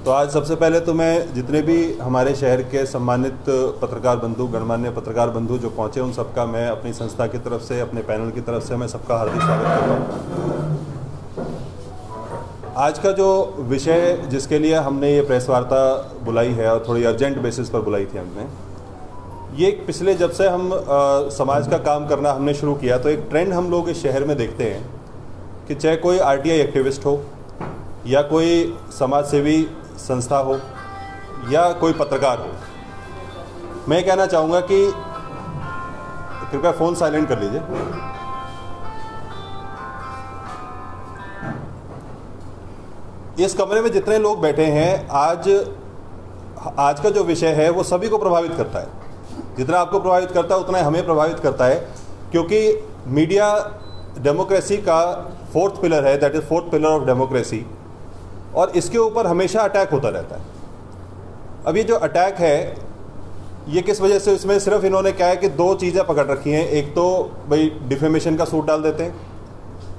तो आज सबसे पहले तो मैं जितने भी हमारे शहर के सम्मानित पत्रकार बंधु, गणमान्य पत्रकार बंधु जो पहुंचे, उन सबका मैं अपनी संस्था की तरफ से, अपने पैनल की तरफ से मैं सबका हार्दिक स्वागत करता हूं। आज का जो विषय जिसके लिए हमने ये प्रेस वार्ता बुलाई है और थोड़ी अर्जेंट बेसिस पर बुलाई थी हमने, ये पिछले जब से हम समाज का काम करना हमने शुरू किया तो एक ट्रेंड हम लोग इस शहर में देखते हैं कि चाहे कोई आरटीआई एक्टिविस्ट हो या कोई समाज सेवी संस्था हो या कोई पत्रकार हो, मैं कहना चाहूँगा कि कृपया फ़ोन साइलेंट कर लीजिए। इस कमरे में जितने लोग बैठे हैं, आज का जो विषय है वो सभी को प्रभावित करता है। जितना आपको प्रभावित करता है उतना हमें प्रभावित करता है, क्योंकि मीडिया डेमोक्रेसी का फोर्थ पिलर है, that is fourth pillar of democracy, और इसके ऊपर हमेशा अटैक होता रहता है। अब ये जो अटैक है ये किस वजह से, इसमें सिर्फ इन्होंने क्या है कि दो चीज़ें पकड़ रखी हैं। एक तो भाई डिफेमेशन का सूट डाल देते हैं,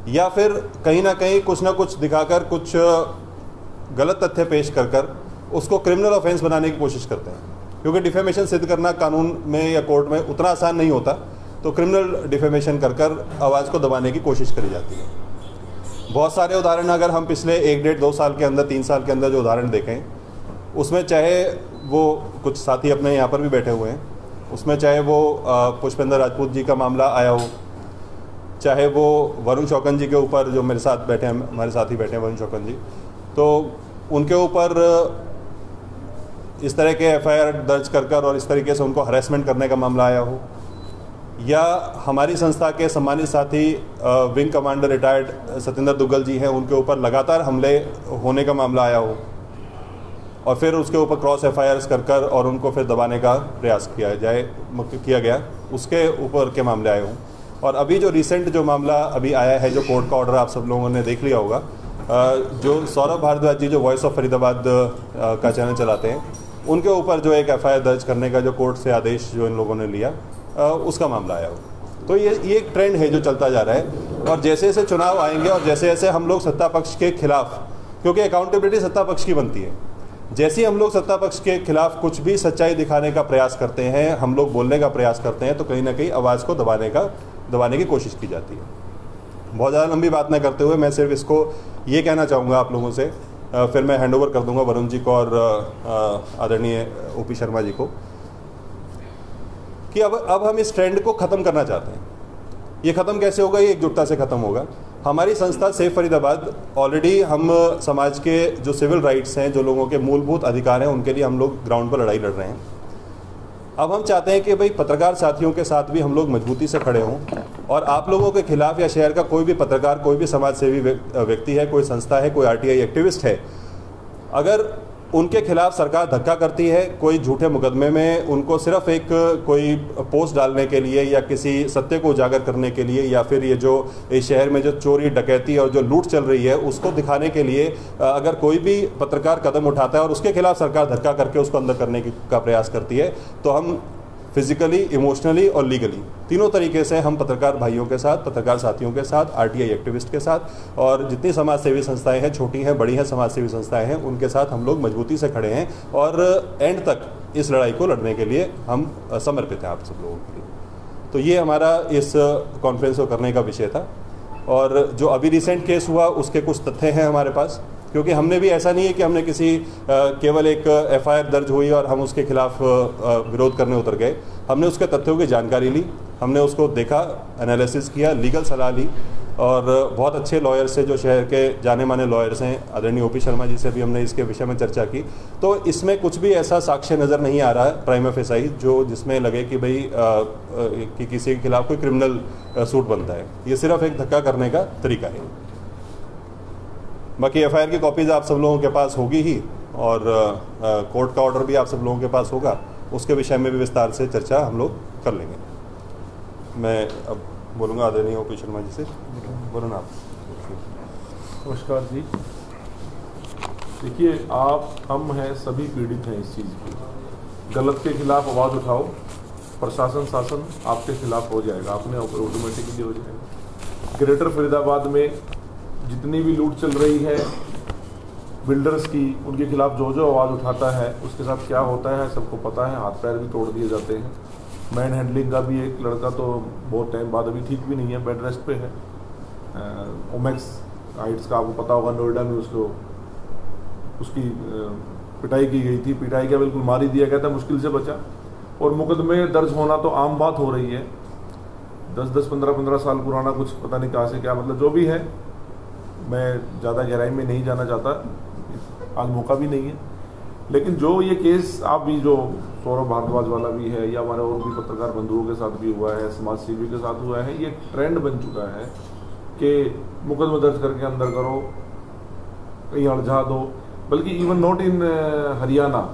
या फिर कहीं ना कहीं कुछ ना कुछ दिखाकर, कुछ गलत तथ्य पेश कर उसको क्रिमिनल ऑफेंस बनाने की कोशिश करते हैं, क्योंकि डिफेमेशन सिद्ध करना कानून में या कोर्ट में उतना आसान नहीं होता। तो क्रिमिनल डिफेमेशन कर आवाज़ को दबाने की कोशिश करी जाती है। बहुत सारे उदाहरण अगर हम पिछले 1, 1.5, 2 साल के अंदर, 3 साल के अंदर जो उदाहरण देखें, उसमें चाहे वो कुछ साथी अपने यहाँ पर भी बैठे हुए हैं, उसमें चाहे वो पुष्पेंद्र राजपूत जी का मामला आया हो, चाहे वो वरुण शौकन जी के ऊपर जो मेरे साथ बैठे हैं, हमारे साथी बैठे हैं वरुण शौकन जी, तो उनके ऊपर इस तरह के एफआईआर दर्ज कर और इस तरीके से उनको हरेसमेंट करने का मामला आया हो, या हमारी संस्था के सम्मानित साथी wing commander retired Satyendra Duggal ji हैं, उनके ऊपर लगातार हमले होने का मामला आया हो और फिर उसके ऊपर क्रॉस एफआईआर्स कर और उनको फिर दबाने का प्रयास किया गया, उसके ऊपर के मामले आए हों। और अभी जो रिसेंट जो मामला अभी आया है, जो कोर्ट का ऑर्डर आप सब लोगों ने देख लिया होगा, जो सौरभ भारद्वाज जी जो वॉइस ऑफ फरीदाबाद का चैनल चलाते हैं, उनके ऊपर जो एक एफआईआर दर्ज करने का जो कोर्ट से आदेश जो इन लोगों ने लिया, उसका मामला आया हो। तो ये एक ट्रेंड है जो चलता जा रहा है। और जैसे जैसे चुनाव आएंगे और जैसे जैसे हम लोग सत्ता पक्ष के खिलाफ, क्योंकि अकाउंटेबिलिटी सत्ता पक्ष की बनती है, जैसे ही हम लोग सत्ता पक्ष के खिलाफ कुछ भी सच्चाई दिखाने का प्रयास करते हैं, हम लोग बोलने का प्रयास करते हैं, तो कहीं ना कहीं आवाज़ को दबाने की कोशिश की जाती है। बहुत ज़्यादा लंबी बात न करते हुए मैं सिर्फ इसको ये कहना चाहूँगा आप लोगों से, फिर मैं हैंड ओवर कर दूंगा वरुण जी को और आदरणीय ओपी शर्मा जी को, कि अब हम इस ट्रेंड को ख़त्म करना चाहते हैं। ये ख़त्म कैसे होगा? ये एकजुटता से ख़त्म होगा। हमारी संस्था सेफ फरीदाबाद, ऑलरेडी हम समाज के जो सिविल राइट्स हैं, जो लोगों के मूलभूत अधिकार हैं, उनके लिए हम लोग ग्राउंड पर लड़ाई लड़ रहे हैं। अब हम चाहते हैं कि भाई पत्रकार साथियों के साथ भी हम लोग मजबूती से खड़े हों, और आप लोगों के खिलाफ या शहर का कोई भी पत्रकार, कोई भी समाज सेवी व्यक्ति है, कोई संस्था है, कोई आरटीआई एक्टिविस्ट है, अगर उनके खिलाफ सरकार धक्का करती है कोई झूठे मुकदमे में, उनको सिर्फ एक कोई पोस्ट डालने के लिए या किसी सत्य को उजागर करने के लिए, या फिर ये जो इस शहर में जो चोरी डकैती और जो लूट चल रही है उसको दिखाने के लिए अगर कोई भी पत्रकार कदम उठाता है और उसके खिलाफ सरकार धक्का करके उसको अंदर करने का प्रयास करती है, तो हम फिजिकली, इमोशनली और लीगली तीनों तरीके से हम पत्रकार भाइयों के साथ, पत्रकार साथियों के साथ, आरटीआई एक्टिविस्ट के साथ और जितनी समाज सेवी संस्थाएं हैं, छोटी हैं बड़ी हैं समाज सेवी संस्थाएं हैं, उनके साथ हम लोग मजबूती से खड़े हैं और एंड तक इस लड़ाई को लड़ने के लिए हम समर्पित हैं आप सब लोगों के लिए। तो ये हमारा इस कॉन्फ्रेंस को करने का विषय था। और जो अभी रिसेंट केस हुआ उसके कुछ तथ्य हैं हमारे पास, क्योंकि हमने भी ऐसा नहीं है कि हमने किसी केवल एक एफआईआर दर्ज हुई और हम उसके खिलाफ विरोध करने उतर गए। हमने उसके तथ्यों की जानकारी ली, हमने उसको देखा, एनालिसिस किया, लीगल सलाह ली, और बहुत अच्छे लॉयर से, जो शहर के जाने माने लॉयर्स हैं, आदरणीय ओपी शर्मा जी से भी हमने इसके विषय में चर्चा की। तो इसमें कुछ भी ऐसा साक्ष्य नज़र नहीं आ रहा है प्राइमा फेसाई जो जिसमें लगे कि भाई कि किसी के खिलाफ कोई क्रिमिनल सूट बनता है। ये सिर्फ एक धक्का करने का तरीका है। बाकी एफआईआर की कॉपीज़ आप सब लोगों के पास होगी ही, और कोर्ट का ऑर्डर भी आप सब लोगों के पास होगा, उसके विषय में भी विस्तार से चर्चा हम लोग कर लेंगे। मैं अब बोलूँगा आदरणीय ओपी शर्मा जी से। बोलो ना आप। नमस्कार जी। देखिए, हम हैं, सभी पीड़ित हैं इस चीज़ की। गलत के खिलाफ आवाज़ उठाओ, प्रशासन शासन आपके खिलाफ हो जाएगा, आपने ऑटोमेटिकली हो जाएगा। ग्रेटर फरीदाबाद में जितनी भी लूट चल रही है, बिल्डर्स की, उनके खिलाफ जो जो आवाज़ उठाता है उसके साथ क्या होता है सबको पता है, हाथ पैर भी तोड़ दिए जाते हैं। मैन हैंडलिंग का भी एक लड़का तो बहुत टाइम बाद अभी ठीक भी नहीं है, बेड रेस्ट पे है। ओमेक्स हाइट्स का आपको पता होगा, नोएडा में उसकी पिटाई की गई थी, पिटाई क्या बिल्कुल मार ही दिया गया था, मुश्किल से बचा। और मुकदमे दर्ज होना तो आम बात हो रही है, 10-10, 15-15 साल पुराना, कुछ पता नहीं कहाँ से क्या, मतलब जो भी है, मैं ज़्यादा गहराई में नहीं जाना चाहता, आज मौका भी नहीं है। लेकिन जो ये केस आप भी, जो सौरभ भारद्वाज वाला भी है, या हमारे और भी पत्रकार बंधुओं के साथ भी हुआ है, समाज सेवी के साथ हुआ है, ये ट्रेंड बन चुका है कि मुकदमा दर्ज करके अंदर करो, कहीं अड़झा दो। बल्कि इवन नॉट इन हरियाणा,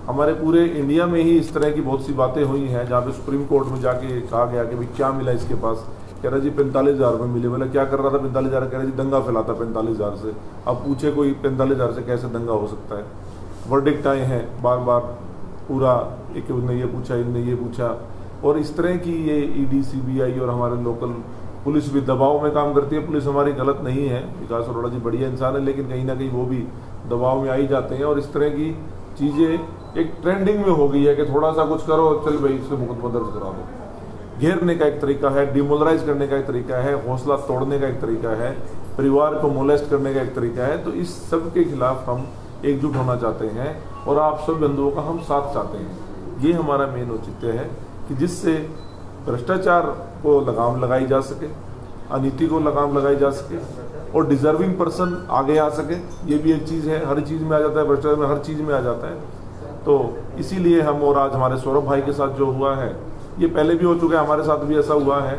हमारे पूरे इंडिया में ही इस तरह की बहुत सी बातें हुई हैं जहाँ पे सुप्रीम कोर्ट में जाके कहा गया कि भाई क्या मिला इसके पास, कह रहा जी 45,000 रुपये मिले। बोले क्या कर रहा था 45,000? कह रहे जी दंगा फैलाता 45,000 से। अब पूछे कोई 45,000 से कैसे दंगा हो सकता है? वर्डिक्ट आए हैं बार बार, पूरा एक उनने ये पूछा, इनने ये पूछा, और इस तरह की ये ईडी, सीबीआई और हमारे लोकल पुलिस भी दबाव में काम करती है। पुलिस हमारी गलत नहीं है, विकास अरोड़ा जी बढ़िया इंसान है, लेकिन कहीं ना कहीं वो भी दबाव में आ ही जाते हैं। और इस तरह की चीज़ें एक ट्रेंडिंग में हो गई है कि थोड़ा सा कुछ करो, चल भाई इससे मुकदमा दर्ज करा दो। घेरने का एक तरीका है, डिमोलराइज करने का एक तरीका है, हौसला तोड़ने का एक तरीका है, परिवार को मोलेस्ट करने का एक तरीका है। तो इस सब के खिलाफ हम एकजुट होना चाहते हैं और आप सब बंधुओं का हम साथ चाहते हैं। ये हमारा मेन औचित्य है कि जिससे भ्रष्टाचार को लगाम लगाई जा सके, अनीति को लगाम लगाई जा सके और डिजर्विंग पर्सन आगे आ सके। ये भी एक चीज़ है, हर चीज़ में आ जाता है, भ्रष्टाचार में हर चीज़ में आ जाता है। तो इसीलिए हम, और आज हमारे सौरभ भाई के साथ जो हुआ है, ये पहले भी हो चुका है, हमारे साथ भी ऐसा हुआ है।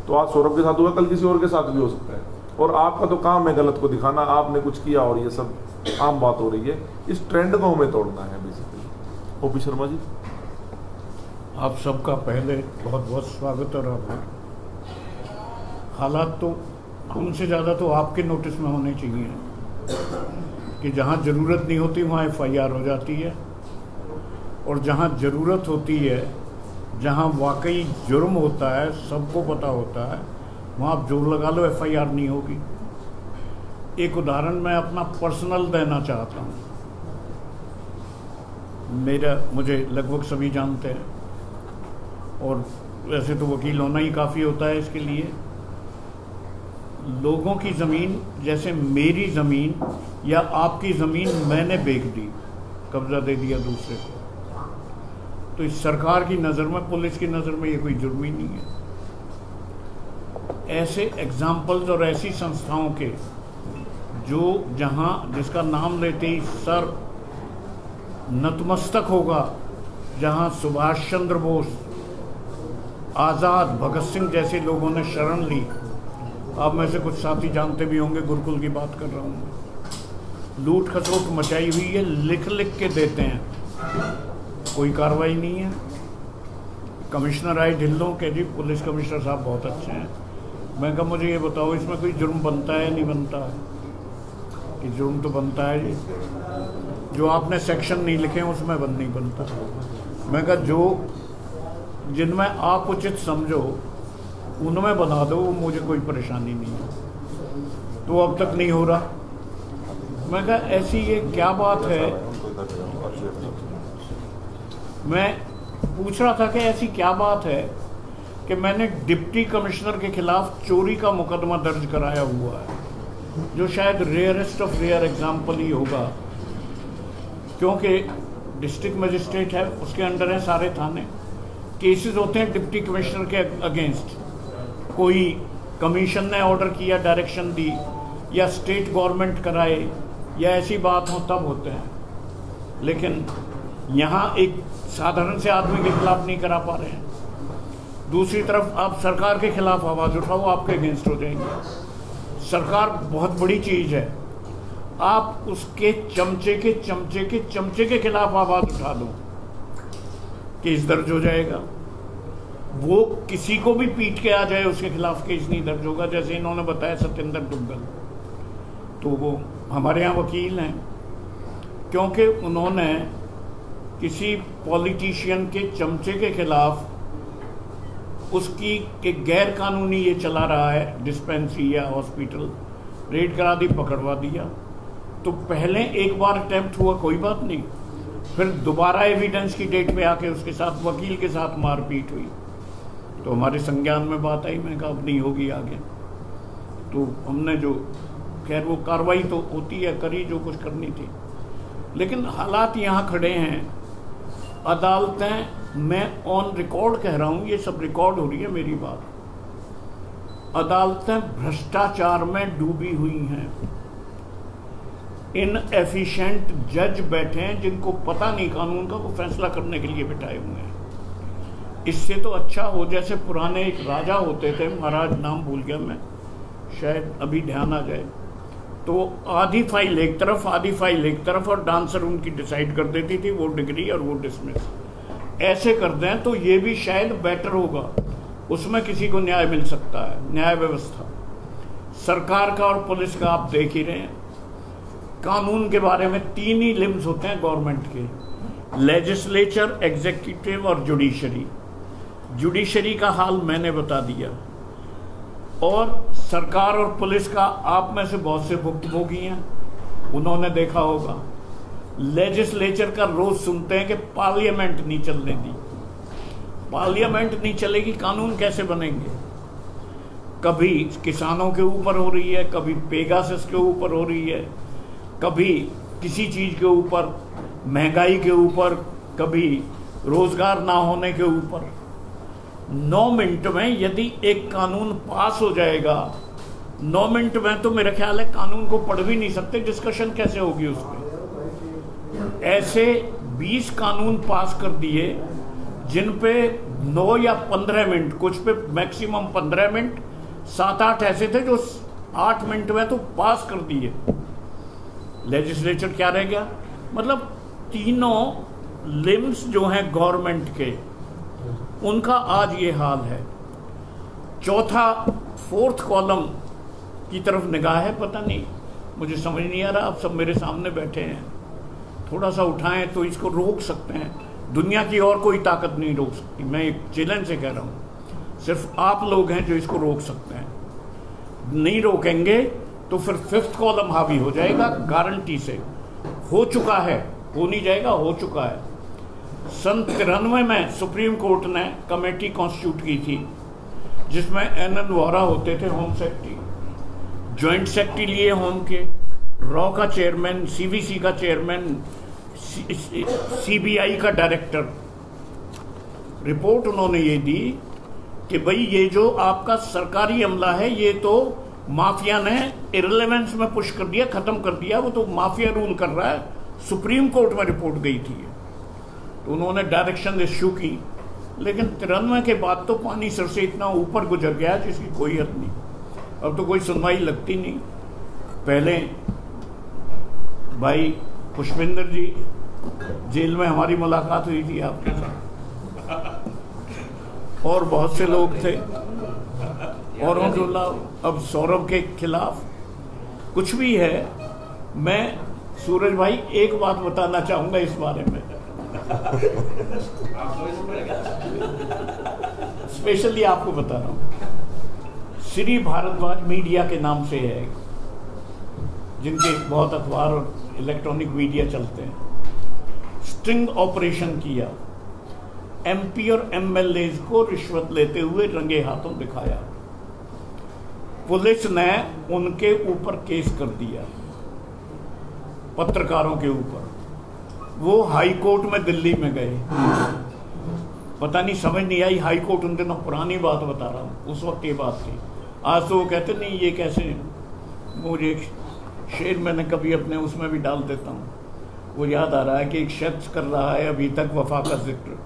तो आज सौरभ के साथ हुआ, कल किसी और के साथ भी हो सकता है। और आपका तो काम है गलत को दिखाना, आपने कुछ किया और ये सब आम बात हो रही है। इस ट्रेंड को हमें तोड़ना है बेसिकली। ओपी शर्मा जी, आप सबका पहले बहुत बहुत स्वागत और आभार। हालात तो हमसे ज़्यादा तो आपके नोटिस में होने चाहिए कि जहाँ ज़रूरत नहीं होती वहाँ FIR हो जाती है, और जहाँ ज़रूरत होती है, जहाँ वाकई जुर्म होता है, सबको पता होता है, वहाँ आप जोर लगा लो FIR नहीं होगी। एक उदाहरण मैं अपना पर्सनल देना चाहता हूँ। मुझे लगभग सभी जानते हैं, और वैसे तो वकील होना ही काफ़ी होता है इसके लिए। लोगों की ज़मीन, जैसे मेरी ज़मीन या आपकी ज़मीन मैंने बेच दी, कब्ज़ा दे दिया दूसरे को, तो इस सरकार की नज़र में, पुलिस की नज़र में ये कोई जुर्म ही नहीं है। ऐसे एग्जाम्पल्स और ऐसी संस्थाओं के जो जहाँ जिसका नाम लेते ही सर नतमस्तक होगा, जहाँ सुभाष चंद्र बोस, आज़ाद, भगत सिंह जैसे लोगों ने शरण ली। आप में से कुछ साथी जानते भी होंगे, गुरुकुल की बात कर रहा हूँ। लूट खसोट मचाई हुई है, लिख लिख के देते हैं, कोई कार्रवाई नहीं है। कमिश्नर आए ढिल्लों के, जी पुलिस कमिश्नर साहब बहुत अच्छे हैं। मैं कहा मुझे ये बताओ, इसमें कोई जुर्म बनता है नहीं बनता है? कि जुर्म तो बनता है जी, जो आपने सेक्शन नहीं लिखे हैं उसमें बंद नहीं बनता। मैं कहा जो जिनमें आप उचित समझो उनमें बना दो, मुझे कोई परेशानी नहीं है। तो अब तक नहीं हो रहा। मैं कहा ऐसी ये क्या बात है? मैं पूछ रहा था कि ऐसी क्या बात है कि मैंने डिप्टी कमिश्नर के खिलाफ चोरी का मुकदमा दर्ज कराया हुआ है, जो शायद रेयरेस्ट ऑफ रेयर एग्जाम्पल ही होगा, क्योंकि डिस्ट्रिक्ट मजिस्ट्रेट है, उसके अंडर है सारे थाने। केसेस होते हैं डिप्टी कमिश्नर के अगेंस्ट, कोई कमीशन ने ऑर्डर किया, डायरेक्शन दी, या स्टेट गवर्नमेंट कराए, या ऐसी बात हो तब होते हैं। लेकिन यहाँ एक साधारण से आदमी के खिलाफ नहीं करा पा रहे हैं। दूसरी तरफ आप सरकार के खिलाफ आवाज़ उठाओ, आपके अगेंस्ट हो जाएंगे। सरकार बहुत बड़ी चीज़ है, आप उसके चमचे के खिलाफ आवाज़ उठा दो, केस दर्ज हो जाएगा। वो किसी को भी पीट के आ जाए, उसके खिलाफ केस नहीं दर्ज होगा। जैसे इन्होंने बताया सत्येंद्र दुग्गल, तो वो हमारे यहाँ वकील हैं, क्योंकि उन्होंने किसी पॉलिटिशियन के चमचे के खिलाफ, उसकी के गैर कानूनी ये चला रहा है डिस्पेंसरी या हॉस्पिटल, रेड करा दी, पकड़वा दिया। तो पहले एक बार अटेम्प्ट हुआ, कोई बात नहीं, फिर दोबारा एविडेंस की डेट में आके उसके साथ वकील के साथ मारपीट हुई, तो हमारे संज्ञान में बात आई, मैंने कहा अब नहीं होगी आगे। तो हमने जो खैर वो कार्रवाई तो होती है, करी जो कुछ करनी थी। लेकिन हालात यहाँ खड़े हैं, अदालतें, मैं ऑन रिकॉर्ड कह रहा हूँ, ये सब रिकॉर्ड हो रही है मेरी बात, अदालतें भ्रष्टाचार में डूबी हुई हैं। इनएफिशिएंट जज बैठे हैं जिनको पता नहीं कानून का, वो फैसला करने के लिए बिठाए हुए हैं। इससे तो अच्छा हो जैसे पुराने एक राजा होते थे, महाराज नाम भूल गया मैं, शायद अभी ध्यान आ जाए, तो आधी फाइल एक तरफ आधी फाइल एक तरफ और डांसर उनकी डिसाइड कर देती थी, वो डिग्री और वो डिसमिस। ऐसे कर दें तो ये भी शायद बेटर होगा, उसमें किसी को न्याय मिल सकता है। न्याय व्यवस्था सरकार का और पुलिस का आप देख ही रहे हैं। कानून के बारे में 3 ही लिम्स होते हैं गवर्नमेंट के, लेजिस्लेचर, एग्जीक्यूटिव और जुडिशरी। जुडिशरी का हाल मैंने बता दिया, और सरकार और पुलिस का आप में से बहुत से भुक्तभोगी हैं, उन्होंने देखा होगा। लेजिस्लेचर का रोज सुनते हैं कि पार्लियामेंट नहीं चलने दी। पार्लियामेंट नहीं चलेगी, कानून कैसे बनेंगे? कभी किसानों के ऊपर हो रही है, कभी पेगासस के ऊपर हो रही है, कभी किसी चीज के ऊपर, महंगाई के ऊपर, कभी रोजगार ना होने के ऊपर। 9 मिनट में यदि एक कानून पास हो जाएगा, 9 मिनट में तो मेरा ख्याल है कानून को पढ़ भी नहीं सकते, डिस्कशन कैसे होगी उस पर। ऐसे 20 कानून पास कर दिए जिन पे 9 या 15 मिनट, कुछ पे मैक्सिमम 15 मिनट, 7-8 ऐसे थे जो 8 मिनट में तो पास कर दिए। लेजिस्लेचर क्या रह गया? मतलब तीनों लिम्स जो हैं गवर्नमेंट के, उनका आज ये हाल है। चौथा, 4th कॉलम की तरफ निगाह है, पता नहीं, मुझे समझ नहीं आ रहा। आप सब मेरे सामने बैठे हैं, थोड़ा सा उठाएं तो इसको रोक सकते हैं। दुनिया की और कोई ताकत नहीं रोक सकती, मैं एक चैलेंज से कह रहा हूं, सिर्फ आप लोग हैं जो इसको रोक सकते हैं। नहीं रोकेंगे तो फिर 5th कॉलम हावी हो जाएगा, गारंटी से। हो चुका है, हो नहीं जाएगा, हो चुका है। सन 93 में सुप्रीम कोर्ट ने कमेटी कॉन्स्टिट्यूट की थी जिसमें NN वोहरा होते थे, होम सेक्रेटरी, ज्वाइंट सेक्रेटरी लिए होम के, रॉ का चेयरमैन, CVC का चेयरमैन, CBI का डायरेक्टर। रिपोर्ट उन्होंने ये दी कि भाई ये जो आपका सरकारी अमला है, ये तो माफिया ने इररिलेवेंस में पुश कर दिया, खत्म कर दिया, वो तो माफिया रूल कर रहा है। सुप्रीम कोर्ट में रिपोर्ट गई थी, तो उन्होंने डायरेक्शन इश्यू की। लेकिन 93 के बाद तो पानी सर से इतना ऊपर गुजर गया जिसकी कोई हद नहीं, अब तो कोई सुनवाई लगती नहीं। पहले भाई पुष्पेंद्र जी जेल में हमारी मुलाकात हुई थी आपके साथ, और बहुत से लोग थे, और अब सौरभ के खिलाफ कुछ भी है। मैं सूरज भाई एक बात बताना चाहूंगा इस बारे में, स्पेशली आपको बता रहा हूं। श्री भारद्वाज मीडिया के नाम से है, जिनके बहुत अखबार और इलेक्ट्रॉनिक मीडिया चलते हैं। स्टिंग ऑपरेशन किया, MP और MLAs को रिश्वत लेते हुए रंगे हाथों दिखाया। पुलिस ने उनके ऊपर केस कर दिया, पत्रकारों के ऊपर। वो हाई कोर्ट में दिल्ली में गए, पता नहीं समझ नहीं आई। हाई कोर्ट उन दिनों, पुरानी बात बता रहा हूँ, उस वक्त ये बात थी। आज तो वो कहते नहीं ये कैसे, मुझे शेर मैंने कभी अपने उसमें भी डाल देता हूँ, वो याद आ रहा है कि एक शख्स कर रहा है अभी तक वफा का जिक्र,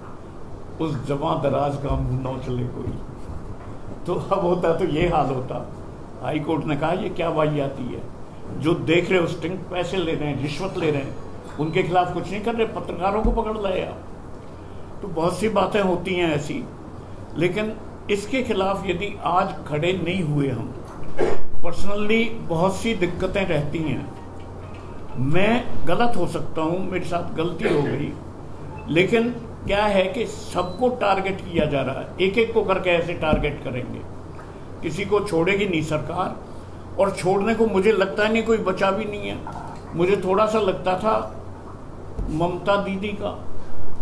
उस जमा दराज का मुंह न चले कोई। तो अब होता तो ये हाल होता। हाई कोर्ट ने कहा ये क्या वाहियाती है, जो देख रहे हो स्टिंग, पैसे ले रहे हैं, रिश्वत ले रहे हैं, उनके खिलाफ कुछ नहीं कर रहे, पत्रकारों को पकड़ लाए आप। तो बहुत सी बातें होती हैं ऐसी, लेकिन इसके खिलाफ यदि आज खड़े नहीं हुए हम, पर्सनली बहुत सी दिक्कतें रहती हैं। मैं गलत हो सकता हूं, मेरे साथ गलती हो गई, लेकिन क्या है कि सबको टारगेट किया जा रहा है। एक एक को करके ऐसे टारगेट करेंगे, किसी को छोड़ेगी नहीं सरकार, और छोड़ने को मुझे लगता है नहीं कोई बचा भी नहीं है। मुझे थोड़ा सा लगता था ममता दीदी का,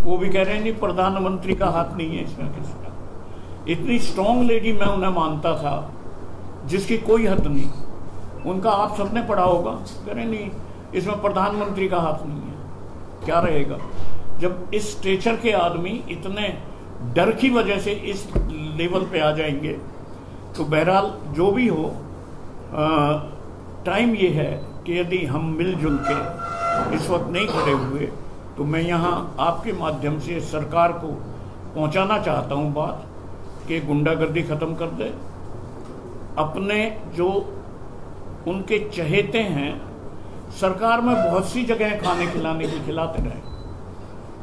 वो भी कह रहे हैं नहीं प्रधानमंत्री का हाथ नहीं है इसमें किसी का। इतनी स्ट्रांग लेडी मैं उन्हें मानता था जिसकी कोई हद नहीं। उनका आप सबने पढ़ा होगा, कह रहे नहीं इसमें प्रधानमंत्री का हाथ नहीं है। क्या रहेगा जब इस स्टेचर के आदमी इतने डर की वजह से इस लेवल पे आ जाएंगे। तो बहरहाल जो भी हो, टाइम ये है कि यदि हम मिलजुल के इस वक्त नहीं खड़े हुए तो मैं यहाँ आपके माध्यम से सरकार को पहुँचाना चाहता हूँ बात कि गुंडागर्दी ख़त्म कर दे। अपने जो उनके चहेते हैं सरकार में बहुत सी जगह खाने खिलाने की खिलाते रहे,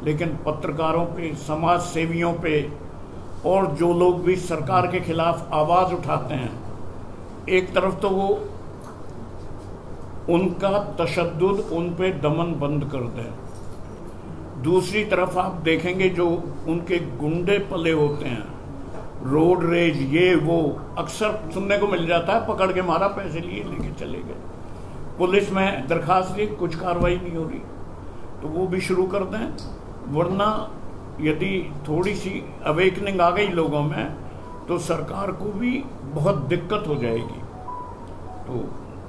लेकिन पत्रकारों पे, समाज सेवियों पे और जो लोग भी सरकार के खिलाफ आवाज़ उठाते हैं, एक तरफ तो वो उनका तशद्दुद, उन पे दमन बंद कर दें, दूसरी तरफ आप देखेंगे जो उनके गुंडे पले होते हैं, रोड रेज ये वो अक्सर सुनने को मिल जाता है, पकड़ के मारा, पैसे लिए, लेके चले गए। पुलिस में दरखास्त दी, कुछ कार्रवाई नहीं हो रही, तो वो भी शुरू कर दें। वरना यदि थोड़ी सी अवेकनिंग आ गई लोगों में तो सरकार को भी बहुत दिक्कत हो जाएगी। तो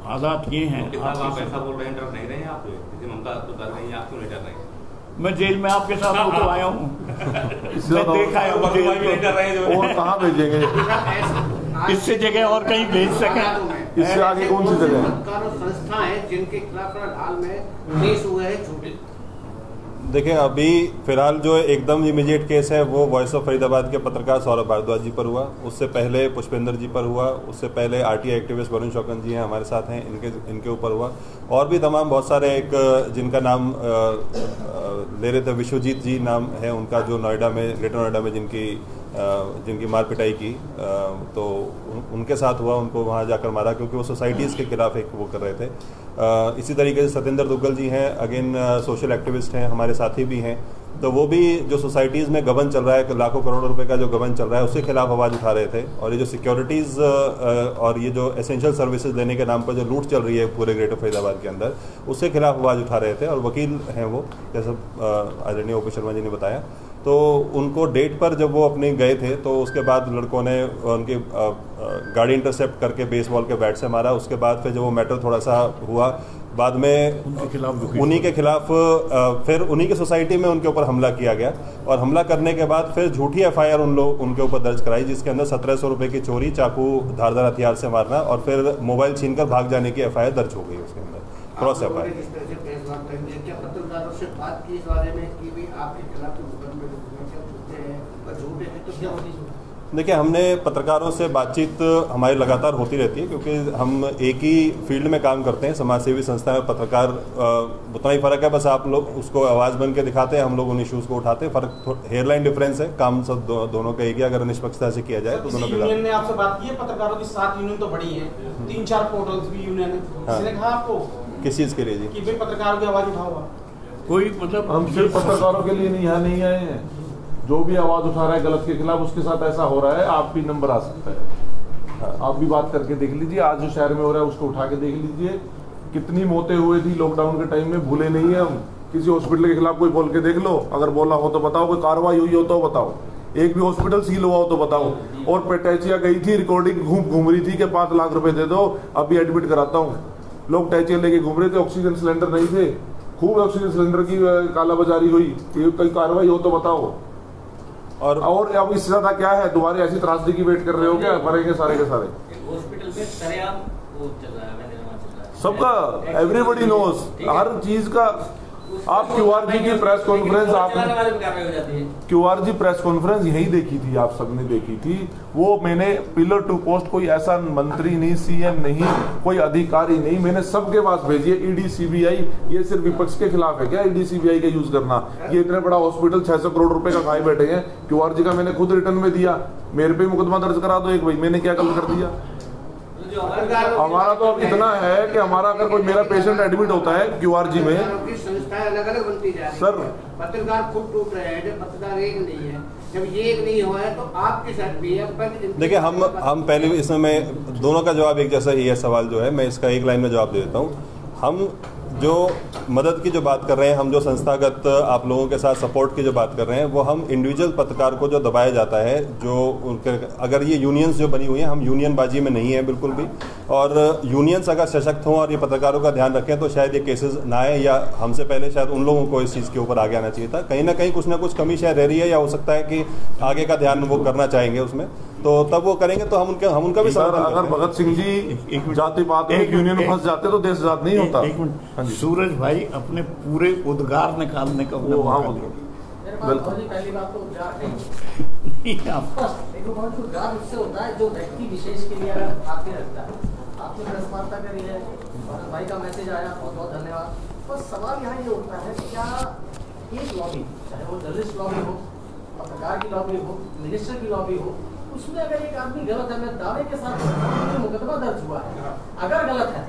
हालात ये हैं। आप ऐसा बोल रहे हैं, डर नहीं रहे हैं आप? ममता तो डर रही है, आप क्यों नहीं डर रहे हैं? मैं जेल में आपके साथ तो आया हूँ मैं देखा है और कहाँ भेजेंगे? इससे जगह और कहीं भेज सके। इससे आगे कौन सी जगह है? संस्था है जिनके खिलाफ हाल में केस हुए हैं झूठे। देखिए अभी फिलहाल जो एकदम इमीडिएट केस है वो वॉइस ऑफ फरीदाबाद के पत्रकार सौरभ भारद्वाज जी पर हुआ, उससे पहले पुष्पेंद्र जी पर हुआ, उससे पहले आरटीआई एक्टिविस्ट वरुण शौकन जी हैं हमारे साथ हैं, इनके ऊपर हुआ, और भी तमाम बहुत सारे, एक जिनका नाम ले रहे थे विश्वजीत जी नाम है उनका, जो नोएडा में, ग्रेटर नोएडा में जिनकी मार पिटाई की, तो उनके साथ हुआ, उनको वहाँ जाकर मारा क्योंकि वो सोसाइटीज़ के खिलाफ एक वो कर रहे थे। इसी तरीके से सत्येंद्र दुग्गल जी हैं, अगेन सोशल एक्टिविस्ट हैं, हमारे साथी भी हैं, तो वो भी जो सोसाइटीज़ में गबन चल रहा है, लाखों करोड़ों रुपए का जो गबन चल रहा है उसके खिलाफ आवाज़ उठा रहे थे। और ये जो सिक्योरिटीज़ और ये जो एसेंशियल सर्विसेज देने के नाम पर जो लूट चल रही है पूरे ग्रेटर फरीदाबाद के अंदर, उसके खिलाफ आवाज़ उठा रहे थे। और वकील हैं वो, जैसे आदरणीय ओपी शर्मा जी ने बताया, तो उनको डेट पर जब वो अपने गए थे तो उसके बाद लड़कों ने उनकी गाड़ी इंटरसेप्ट करके बेसबॉल के बैट से मारा। उसके बाद फिर जब वो मैटर थोड़ा सा हुआ, बाद में उन्हीं के खिलाफ फिर उन्हीं की सोसाइटी में उनके ऊपर हमला किया गया, और हमला करने के बाद फिर झूठी एफआईआर उनके ऊपर दर्ज कराई, जिसके अंदर 1700 रुपये की चोरी, चाकू, धारदार हथियार से मारना और फिर मोबाइल छीनकर भाग जाने की एफआईआर दर्ज हो गई उसके अंदर, क्रॉस एफआईआर। देखिए हमने पत्रकारों से बातचीत हमारी लगातार होती रहती है, क्योंकि हम एक ही फील्ड में काम करते हैं, समाजसेवी संस्था में पत्रकार, उतना ही फ़र्क है, बस आप लोग उसको आवाज़ बन के दिखाते हैं, हम लोग उन इश्यूज़ को उठाते हैं। फ़र्क हेयरलाइन डिफरेंस है, काम सब दोनों का एक ही, अगर निष्पक्षता से किया जाए तो दोनों के। यूनियन ने आपसे बात की है? पत्रकारों की 7 यूनियन तो बड़ी है, 3-4 पोर्टल्स भी यूनियन है, किसी ने कहा आपको किस चीज़ के लिए जी? कि भाई पत्रकारों की आवाज़ उठाओ? कोई मतलब हम सिर्फ पत्रकारों के लिए नहीं आए हैं, जो भी आवाज उठा रहा है गलत के खिलाफ, उसके साथ ऐसा हो रहा है, आप भी नंबर आ सकता है, आप भी बात करके देख लीजिए। आज जो शहर में हो रहा है उसको उठा के देख लीजिए, कितनी मौतें हुई थी लॉकडाउन के टाइम में, भूले नहीं है हम। किसी हॉस्पिटल के खिलाफ कोई बोल के देख लो, अगर बोला हो तो बताओ, कोई कार्रवाई हुई हो तो बताओ, एक भी हॉस्पिटल सील हुआ हो तो बताओ। और पेटैचिया गई थी, रिकॉर्डिंग घूम रही थी कि 5 लाख रुपए दे दो, अभी एडमिट कराता हूँ। लोग टैचिया लेके घूम रहे थे, ऑक्सीजन सिलेंडर नहीं थे, खूब ऑक्सीजन सिलेंडर की कालाबाजारी हुई, कोई कार्रवाई हो तो बताओ। और अब इससे ज्यादा क्या है? दोबारा ऐसी त्रासदी की वेट कर रहे हो क्या? मरेंगे सारे के सारे। हॉस्पिटल में सरेआम वो चल रहा है, सबका, एवरीबडी नोस, हर चीज का। आप क्यूआरजी की प्रेस कॉन्फ्रेंस, आपने क्यूआरजी प्रेस कॉन्फ्रेंस यही देखी थी, आप सबने देखी थी। वो मैंने पिलर टू पोस्ट, कोई ऐसा मंत्री नहीं, सीएम नहीं, कोई अधिकारी नहीं, मैंने सबके पास भेजी है। ईडी सीबीआई, ये सिर्फ विपक्ष के खिलाफ है क्या ईडी सीबीआई का यूज करना? ये इतने बड़ा हॉस्पिटल 600 करोड़ रुपए का खाए बैठे हैं, क्यूआरजी का मैंने खुद रिटर्न में दिया, मेरे पे मुकदमा दर्ज करा दो एक, भाई मैंने क्या गलत कर दिया? हमारा तो अब इतना है कि हमारा अगर कोई मेरा पेशेंट एडमिट होता है क्यूआरजी में, संस्थाएं अलग अलग बनती जा रही हैं। सर पत्रकार खुद टूट रहे हैं, जब पत्रकार एक नहीं है, जब ये एक नहीं हुआ है तो आपके साथ भी है। देखिए हम पहले इसमें मैं दोनों का जवाब एक जैसा ही है। सवाल जो है मैं इसका एक लाइन में जवाब दे देता हूँ। हम जो मदद की जो बात कर रहे हैं हम, जो संस्थागत आप लोगों के साथ सपोर्ट की जो बात कर रहे हैं, वो हम इंडिविजुअल पत्रकार को जो दबाया जाता है, जो उनके अगर ये यूनियंस जो बनी हुई हैं, हम यूनियनबाजी में नहीं है बिल्कुल भी, और यूनियंस अगर सशक्त हों और ये पत्रकारों का ध्यान रखें तो शायद ये केसेस ना आए, या हमसे पहले शायद उन लोगों को इस चीज़ के ऊपर आगे आना चाहिए था। कहीं ना कहीं कुछ ना कुछ कमी शायद रह रही है, या हो सकता है कि आगे का ध्यान वो करना चाहेंगे उसमें, तो तब वो करेंगे तो हम उनका भी समर्थन अगर करते हैं। भगत सिंह जी जाति पात में यूनियन में फंस जाते तो देश आजाद नहीं होता। एक मिनट, सूरज भाई अपने पूरे उद्गार निकालने का वो हाँ मौका मेरे पास बहुत ही पहली बात तो उद्गार है। नहीं, आप देखो बहुत उद्गार उससे होता है जो व्यक्ति विशेष के लिए अगर आपके रखता है। आपने प्रेस वार्ता करी है, भरत भाई का मैसेज आया, बहुत बहुत धन्यवाद। बस सवाल यहाँ ये उठता है क्या एक लॉबी, चाहे वो जर्नलिस्ट लॉबी हो, पत्रकार की लॉबी हो, मिनिस्टर की लॉबी हो, उसमें अगर एक आदमी गलत है, मैं दावे के साथ मुकदमा दर्ज हुआ है, अगर गलत है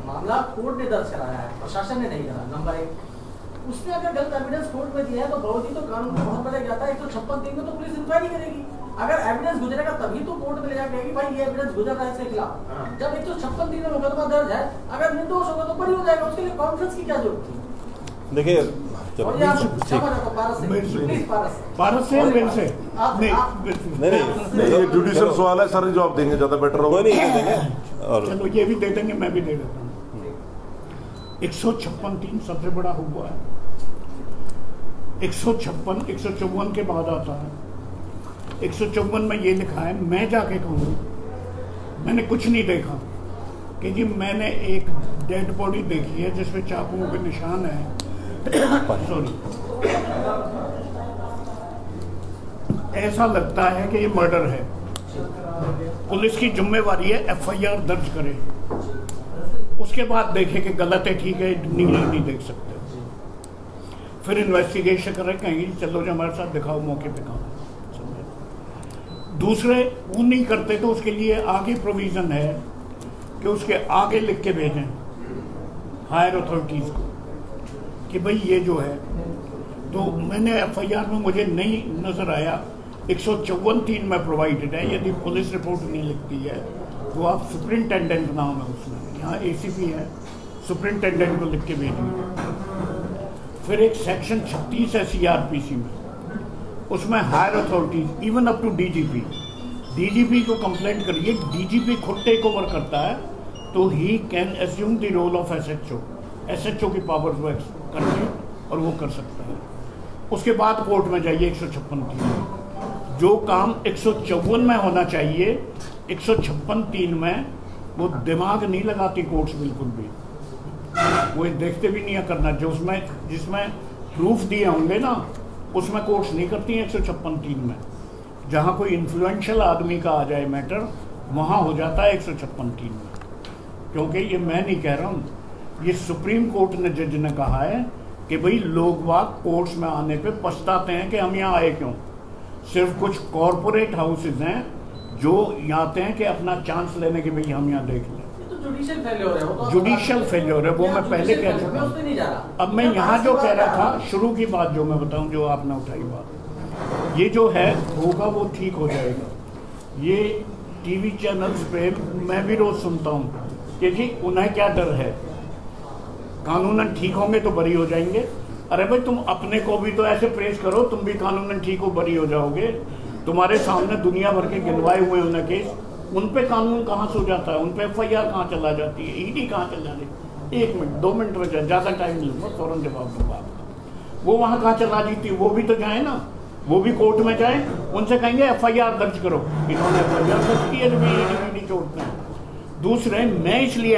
मामला कोर्ट ने दर्ज कराया है, प्रशासन ने नहीं करा, नंबर 1 उसने अगर गलत एविडेंस कोर्ट में दिया है तो बहुत ही तो कानून में बहुत बड़ा जाता है। 156(3) में तो पुलिस इंक्वायरी करेगी, अगर एविडेंस गुजरेगा तभी तो कोर्ट में ले जाकर कहेगी भाई ये एविडेंस गुजर रहा है इसके खिलाफ। जब 156(3) में मुकदमा दर्ज है, अगर निर्दोष होगा तो बड़ी हो जाएगा, उसके लिए कॉन्फ्रेंस की क्या जरूरत थी? देखिए पारस से मेरे से नहीं, ये जुडिशियल सवाल है, सारे जवाब देंगे, ज्यादा बेटर होगा। कोई नहीं देंगे, और चलो ये भी दे देंगे, मैं भी दे देता हूँ। 156(3) सबसे बड़ा हुआ है। 156, 154 के बाद आता है। 154 में ये लिखा है, मैं जाके कहूँ मैंने कुछ नहीं देखा कि जी मैंने एक डेड बॉडी देखी है जिसमें चाकुओं के निशान है। सॉरी, ऐसा लगता है कि ये मर्डर है। पुलिस की जिम्मेवारी है FIR दर्ज करे, उसके बाद देखे कि गलत है, ठीक है, नहीं देख सकते, फिर इन्वेस्टिगेशन करें, कहेंगे चलो जो हमारे साथ दिखाओ, मौके पे काम। दूसरे वो नहीं करते तो उसके लिए आगे प्रोविजन है कि उसके आगे लिख के भेजें हायर अथॉरिटीज को कि भाई ये जो है, तो मैंने FIR में मुझे नहीं नजर आया। 154(3) में प्रोवाइडेड है, यदि पुलिस रिपोर्ट नहीं लिखती है तो आप सुपरिंटेंडेंट नाम है उसमें, यहाँ ACP है, सुपरिंटेंडेंट को लिख के भेजिए। फिर एक सेक्शन 36 है CRPC में, उसमें higher authorities even up to DGP को कंप्लेंट करिए, DGP खुद टेक ओवर करता है तो ही can assume the role of SHO की पावर्स वो करके और वो कर सकता है। उसके बाद कोर्ट में जाइए 156(3) जो काम 154 में होना चाहिए 156(3) में वो दिमाग नहीं लगाती कोर्ट्स बिल्कुल भी, वो देखते भी नहीं है करना। जो उसमें जिसमें प्रूफ दिए होंगे ना उसमें कोर्ट्स नहीं करती हैं 156(3) में। जहाँ कोई इन्फ्लुएंशियल आदमी का आ जाए मैटर, वहाँ हो जाता है 156(3) में। क्योंकि ये मैं नहीं कह रहा हूँ, ये सुप्रीम कोर्ट ने जज ने कहा है कि भाई लोग वाग कोर्ट्स में आने पे पछताते हैं कि हम यहाँ आए क्यों। सिर्फ कुछ कॉरपोरेट हाउसेज हैं जो यहाँ आते हैं कि अपना चांस लेने के भाई हम यहाँ देख लें। जुडिशियल फेल्योर है, वो तो जुडिशियल फेल्योर है, वो मैं पहले कह चुका हूँ। अब मैं यहाँ जो कह रहा था, शुरू की बात जो मैं बताऊँ, जो आपने उठाई बात, ये जो है होगा वो ठीक हो जाएगा। ये टीवी चैनल्स पे मैं भी रोज सुनता हूँ कि जी उन्हें क्या डर है, कानूनन ठीक होंगे तो बरी हो जाएंगे। अरे भाई तुम अपने को भी तो ऐसे प्रेस करो, तुम भी कानूनन ठीक हो बरी हो जाओगे। तुम्हारे सामने दुनिया भर के गिनवाए हुए उन्हें केस, उन पे कानून कहाँ से हो जाता है, उन पे FIR कहाँ चला जाती है, ED कहाँ चल जाती है। 1 मिनट 2 मिनट में ज़्यादा टाइम नहीं लूँगा, फौरन जवाब दूंगा आपका। वो वहाँ कहाँ चला जाती है, वो भी तो जाए ना, वो भी कोर्ट में जाए, उनसे कहेंगे FIR दर्ज करो। इन्होंने FIR दर्ज की है, ED छोड़ते हैं। दूसरे मैं इसलिए